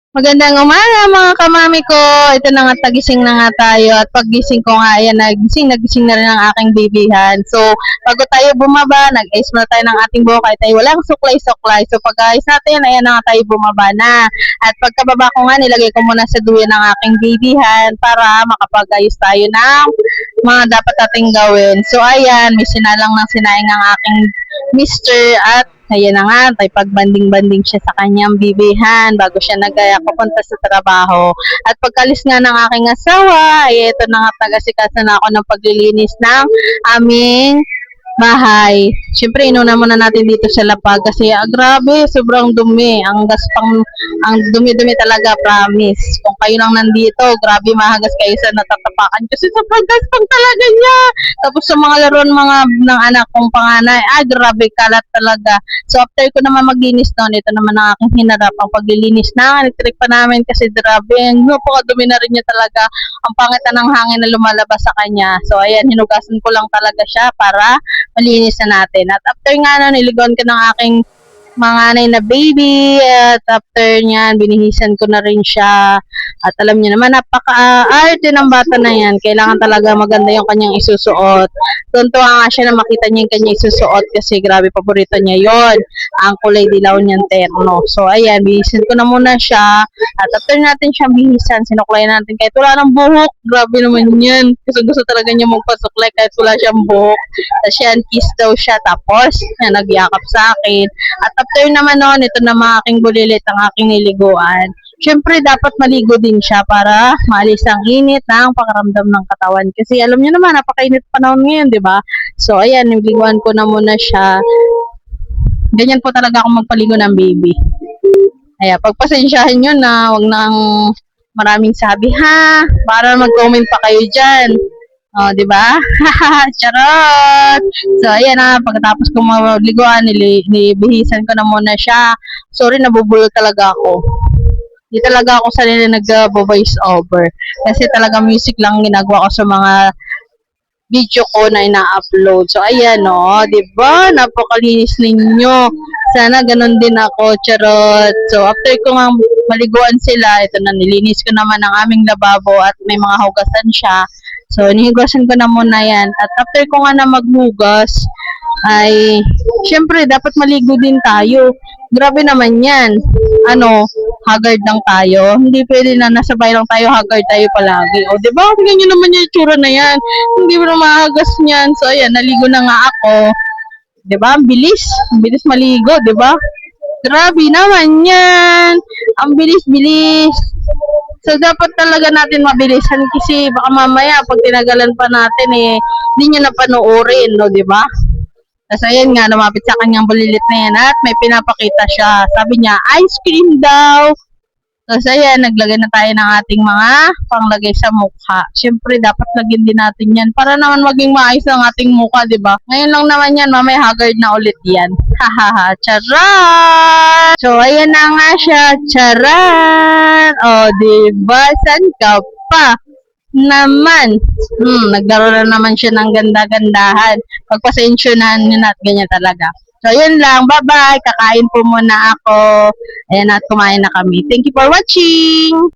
Magandang umaga mga kamami ko. Ito na nga, tagising na nga tayo. At paggising ko nga, ayan, nagising na rin ang aking babyhan. So, bago tayo bumaba, nag-ayos muna tayo ng ating buhok. Kahit tayo walang suklay-suklay. So, pag-ayos natin, ayan na nga tayo bumaba na. At pagkababa ko nga, nilagay ko muna sa duyan ng aking babyhan para makapag-ayos tayo ng mga dapat nating gawin. So, ayan, may sinalang ng sinaing ang aking mister at ayan na nga, tay pagbanding-banding siya sa kanyang bibihan bago siya nagaya papunta sa trabaho. At pagkalis nga ng aking asawa, ay ito na nga, taga-sikasa na ako ng paglilinis ng aming bahay. Siyempre, inuna muna natin dito sa lapag kasi grabe, sobrang dumi. Ang dumi-dumi talaga, promise. Kung kayo lang nandito, grabe mahagas kayo sa natatapakan kasi sobrang gaspang talaga niya. Tapos sa mga laruan ng anak kong panganay, grabe, kalat talaga. So after ko naman maglinis noon, ito naman ang aking hinarap ang paglilinis ng electric pa namin kasi grabe, napakadumi na rin niya talaga. Ang pangit na ng hangin na lumalabas sa kanya. So ayan, hinugasan ko lang talaga siya para malinis na natin. At after nga niligon ko ng aking manganay na baby at after niyan binihisan ko na rin siya at alam niyo naman napaka-arte ng bata na yan, kailangan talaga maganda yung kanyang isusuot. Tuntua nga siya na makita niya yung kanyang isusuot kasi grabe, paborito niya yon, ang kulay dilaw niyang terno. So ayan, binihisan ko na muna siya at after natin siyang bihisan, sinuklay natin kahit wala ng buhok. Grabe naman yan, kasi gusto talaga niya magpasuklay kahit wala siyang buhok. Tapos yan, kiss daw siya, tapos yan, nagyakap sa akin. At after naman noon, ito na mga aking bulilit, ang aking niliguan. Siyempre, dapat maligo din siya para maalis ang init ng pakaramdam ng katawan. Kasi alam niyo naman, napakainit panahon ngayon, di ba? So, ayan, niliguan ko na muna siya. Ganyan po talaga ako magpaligo ng baby. Ayan, pagpasensyahan nyo na, wag nang maraming sabi ha, para mag-comment pa kayo dyan. Oh, di ba? Charot! So, ayan na, pagkatapos ko maliguan, nilibihisan ko na muna siya. Sorry, nabubulol talaga ako. Hindi talaga ako sanay nag-voice over. Kasi talaga music lang ginagawa ko sa mga video ko na ina-upload. So, ayan o, di ba? Napakalinis ninyo. Sana ganun din ako, charot. So, after ko nga maliguan sila, ito na, nilinis ko naman ang aming lababo at may mga hugasan siya. So, nihugasan ko na muna yan. At after ko nga na maghugas, ay, syempre, dapat maligo din tayo. Grabe naman yan. Haggard lang tayo. Hindi pwede na nasa bahay lang tayo, haggard tayo palagi. O, diba? Tingnan nyo naman yung itsura na yan. Hindi mo na mahagas niyan. So, ayan, naligo na nga ako. Diba? Ang bilis. Ang bilis maligo, diba? Grabe naman yan. Ang bilis-bilis. So, dapat talaga natin mabilisan kasi baka mamaya pag tinagalan pa natin hindi nyo na panoorin, no, di ba? Tapos ayan nga, lumapit sa kanyang bulilit na yan at may pinapakita siya. Sabi niya, ice cream daw. Tapos ayan, naglagay na tayo ng ating mga panglagay sa mukha. Siyempre, dapat lagyan din natin yan para naman maging maayos ang ating mukha, di ba? Ngayon lang naman yan, mamaya haggard na ulit yan. Hahaha, charan! So, ayan na nga siya, charan! O, di ba? San ka pa? Naman. Naglaro na naman siya ng ganda-gandahan. Pagpasensyonan nyo na at ganyan talaga. So, yun lang. Bye-bye. Kakain po muna ako. Ayan at kumain na kami. Thank you for watching.